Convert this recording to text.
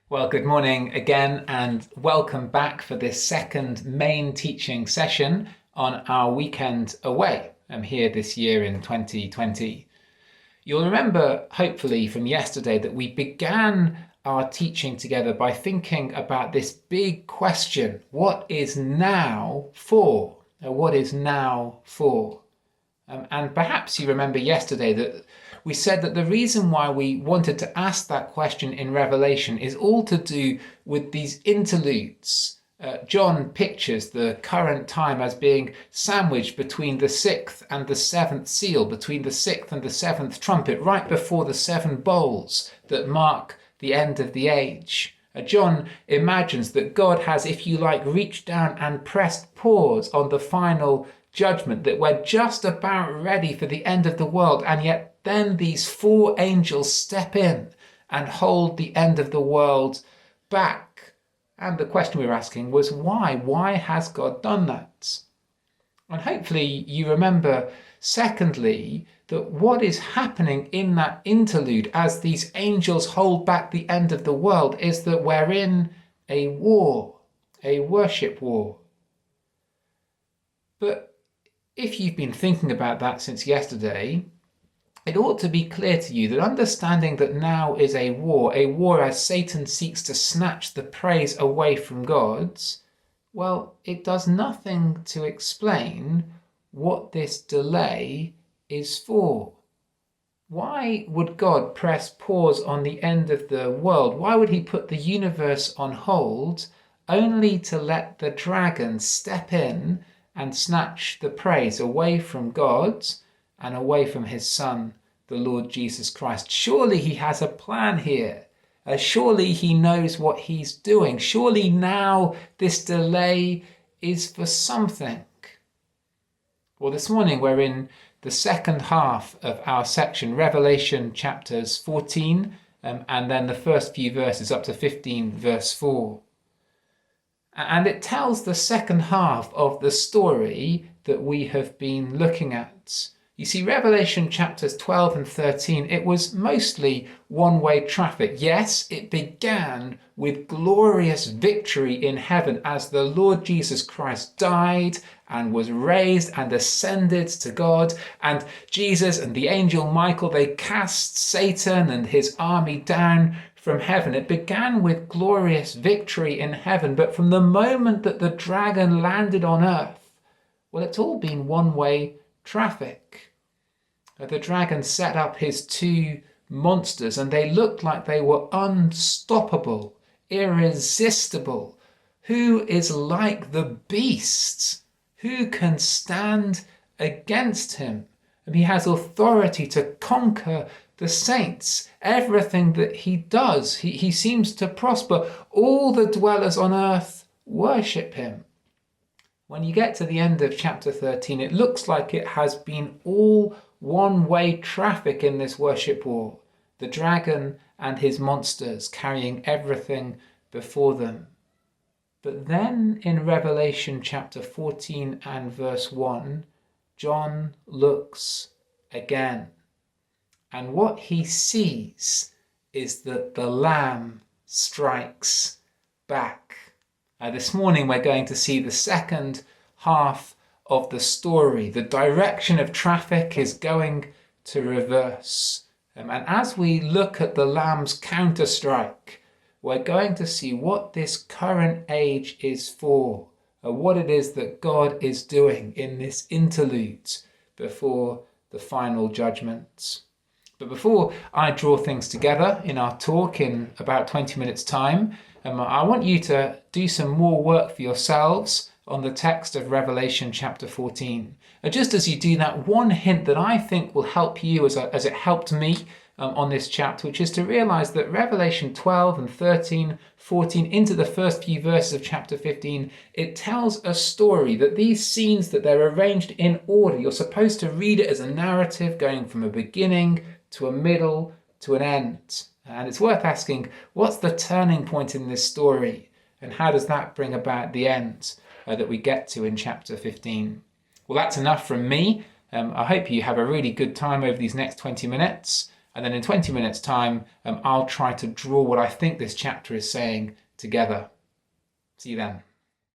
Well, good morning again and welcome back for this second main teaching session on our weekend away here this year in 2020. You'll remember, hopefully, from yesterday that we began our teaching together by thinking about this big question: what is now for? What is now for? And perhaps you remember yesterday that we said that the reason why we wanted to ask that question in Revelation is all to do with these interludes. John pictures the current time as being sandwiched between the sixth and the seventh seal, between the sixth and the seventh trumpet, right before the seven bowls that mark the end of the age. John imagines that God has, if you like, reached down and pressed pause on the final judgment, that we're just about ready for the end of the world, and yet then these four angels step in and hold the end of the world back. And the question we were asking was why? Why has God done that? And hopefully you remember, secondly, that what is happening in that interlude as these angels hold back the end of the world is that we're in a war, a worship war. But if you've been thinking about that since yesterday, it ought to be clear to you that understanding that now is a war as Satan seeks to snatch the praise away from God, well, it does nothing to explain what this delay is for. Why would God press pause on the end of the world? Why would he put the universe on hold only to let the dragon step in and snatch the praise away from God and away from his Son, the Lord Jesus Christ? Surely he has a plan here. Surely he knows what he's doing. Surely now this delay is for something. Well, this morning we're in the second half of our section, Revelation chapters 14, and then the first few verses up to 15 verse 4. And it tells the second half of the story that we have been looking at. You see, Revelation chapters 12 and 13, it was mostly one-way traffic. Yes, it began with glorious victory in heaven as the Lord Jesus Christ died and was raised and ascended to God. And Jesus and the angel Michael, they cast Satan and his army down from heaven. It began with glorious victory in heaven. But from the moment that the dragon landed on earth, well, it's all been one-way traffic. The dragon set up his two monsters and they looked like they were unstoppable, irresistible. Who is like the beast? Who can stand against him? And he has authority to conquer the saints. Everything that he does, he seems to prosper. All the dwellers on earth worship him. When you get to the end of chapter 13, it looks like it has been all one-way traffic in this worship war. The dragon and his monsters carrying everything before them. But then in Revelation chapter 14 and verse 1, John looks again. And what he sees is that the Lamb strikes back. This morning we're going to see the second half of the story. The direction of traffic is going to reverse. And as we look at the Lamb's counterstrike, we're going to see what this current age is for, what it is that God is doing in this interlude before the final judgment. But before I draw things together in our talk in about 20 minutes' time, I want you to do some more work for yourselves on the text of Revelation chapter 14. Just as you do that, one hint that I think will help you as it helped me on this chapter, which is to realize that Revelation 12 and 13, 14, into the first few verses of chapter 15, it tells a story, that these scenes, that they're arranged in order. You're supposed to read it as a narrative going from a beginning to a middle to an end. And it's worth asking, what's the turning point in this story? And how does that bring about the end that we get to in chapter 15? Well, that's enough from me. I hope you have a really good time over these next 20 minutes. And then in 20 minutes time, I'll try to draw what I think this chapter is saying together. See you then.